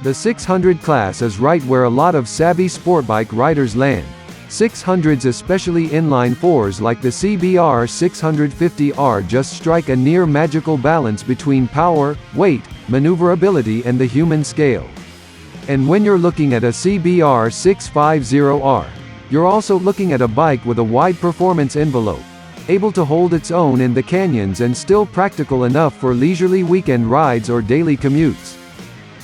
The 600 class is right where a lot of savvy sportbike riders land. 600s, especially inline 4s like the CBR650RR, just strike a near magical balance between power, weight, maneuverability and the human scale. And when you're looking at a CBR650RR, you're also looking at a bike with a wide performance envelope, able to hold its own in the canyons and still practical enough for leisurely weekend rides or daily commutes.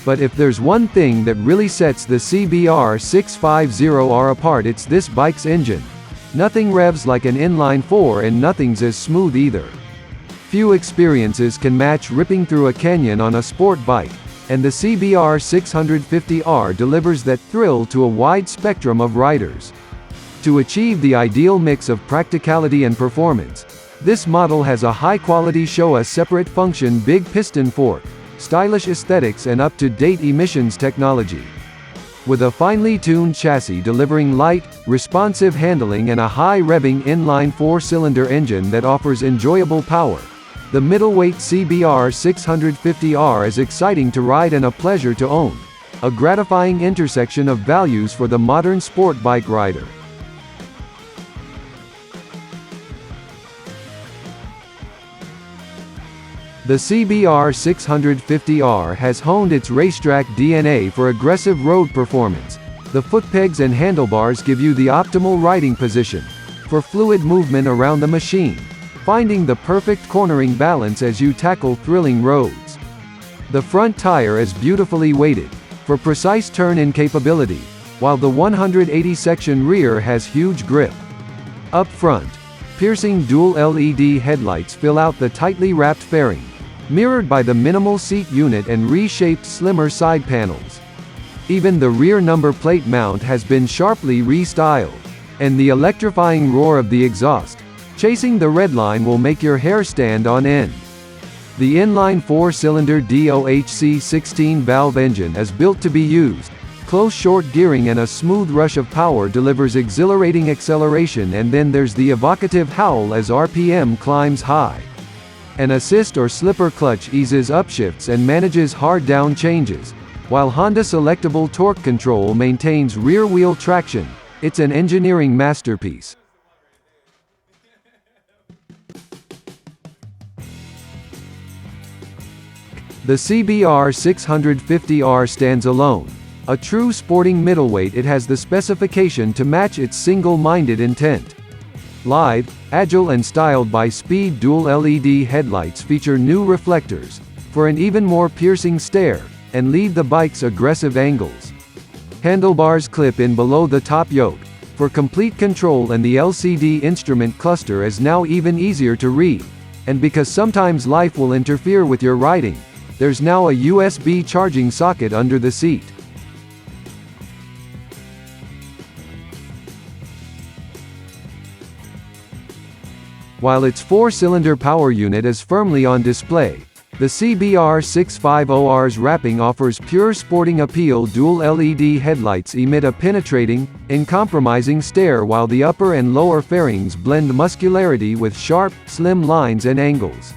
But if there's one thing that really sets the CBR650RR apart, it's this bike's engine. Nothing revs like an inline 4 and nothing's as smooth either. Few experiences can match ripping through a canyon on a sport bike, and the CBR650RR delivers that thrill to a wide spectrum of riders. To achieve the ideal mix of practicality and performance, this model has a high-quality Showa separate function big piston fork, stylish aesthetics and up-to-date emissions technology. With a finely tuned chassis delivering light, responsive handling and a high-revving inline 4-cylinder engine that offers enjoyable power, the middleweight CBR650RR is exciting to ride and a pleasure to own, a gratifying intersection of values for the modern sport bike rider. The CBR650RR has honed its racetrack DNA for aggressive road performance. The footpegs and handlebars give you the optimal riding position for fluid movement around the machine, finding the perfect cornering balance as you tackle thrilling roads. The front tire is beautifully weighted for precise turn-in capability, while the 180-section rear has huge grip. Up front, piercing dual LED headlights fill out the tightly wrapped fairing, mirrored by the minimal seat unit and reshaped slimmer side panels. Even the rear number plate mount has been sharply restyled, and the electrifying roar of the exhaust, chasing the red line, will make your hair stand on end. The inline 4-cylinder DOHC 16-valve engine is built to be used. Close short gearing and a smooth rush of power delivers exhilarating acceleration, and then there's the evocative howl as RPM climbs high. An assist or slipper clutch eases upshifts and manages hard down changes, while Honda selectable torque control maintains rear-wheel traction. It's an engineering masterpiece. The CBR650RR stands alone. A true sporting middleweight, it has the specification to match its single-minded intent. Lithe, agile and styled by speed dual LED headlights feature new reflectors for an even more piercing stare, and lead the bike's aggressive angles. Handlebars clip in below the top yoke for complete control, and the LCD instrument cluster is now even easier to read. And because sometimes life will interfere with your riding, there's now a USB charging socket under the seat. While its 4-cylinder power unit is firmly on display, the CBR650RR's wrapping offers pure sporting appeal. Dual LED headlights emit a penetrating, uncompromising stare, while the upper and lower fairings blend muscularity with sharp, slim lines and angles.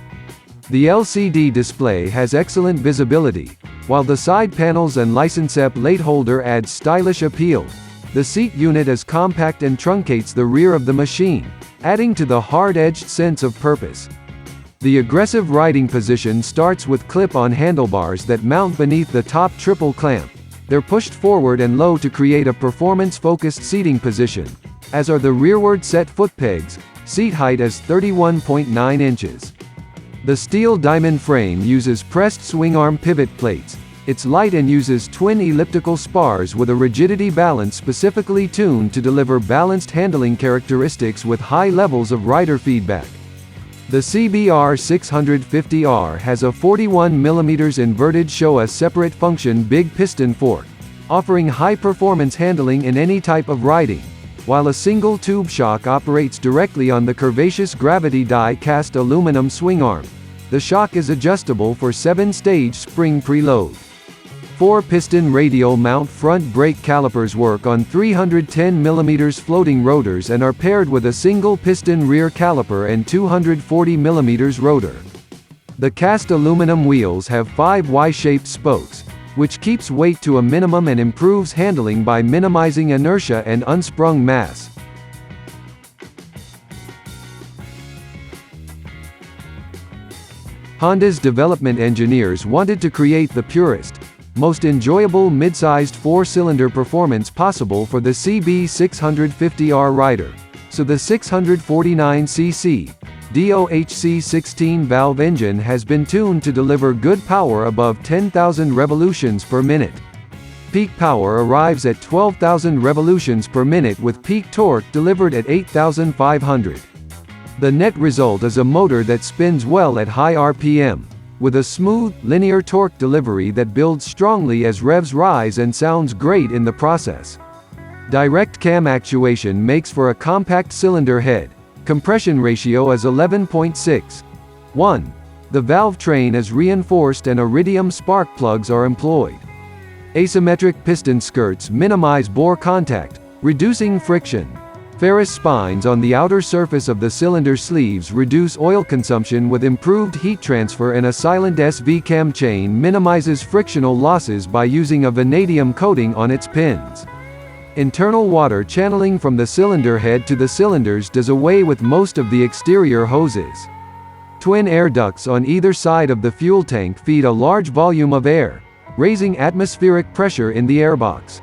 The LCD display has excellent visibility, while the side panels and license plate holder add stylish appeal. The seat unit is compact and truncates the rear of the machine, adding to the hard-edged sense of purpose. The aggressive riding position starts with clip-on handlebars that mount beneath the top triple clamp. They're pushed forward and low to create a performance-focused seating position, as are the rearward set foot pegs. Seat height is 31.9 inches. The steel diamond frame uses pressed swing-arm pivot plates. It's light and uses twin elliptical spars with a rigidity balance specifically tuned to deliver balanced handling characteristics with high levels of rider feedback. The CBR650RR has a 41mm inverted Showa separate function big piston fork, offering high-performance handling in any type of riding, while a single tube shock operates directly on the curvaceous gravity die-cast aluminum swing arm. The shock is adjustable for 7-stage spring preload. 4-piston radial mount front brake calipers work on 310mm floating rotors and are paired with a single piston rear caliper and 240mm rotor. The cast aluminum wheels have 5 Y-shaped spokes, which keeps weight to a minimum and improves handling by minimizing inertia and unsprung mass. Honda's development engineers wanted to create the purest, most enjoyable mid-sized four-cylinder performance possible for the CB650RR rider, so the 649cc DOHC 16-valve engine has been tuned to deliver good power above 10,000 revolutions per minute. Peak power arrives at 12,000 revolutions per minute with peak torque delivered at 8,500. The net result is a motor that spins well at high RPM, with a smooth, linear torque delivery that builds strongly as revs rise and sounds great in the process. Direct cam actuation makes for a compact cylinder head. Compression ratio is 11.6. 1. The valve train is reinforced and iridium spark plugs are employed. Asymmetric piston skirts minimize bore contact, reducing friction. Ferrous spines on the outer surface of the cylinder sleeves reduce oil consumption with improved heat transfer, and a silent SV cam chain minimizes frictional losses by using a vanadium coating on its pins. Internal water channeling from the cylinder head to the cylinders does away with most of the exterior hoses. Twin air ducts on either side of the fuel tank feed a large volume of air, raising atmospheric pressure in the airbox.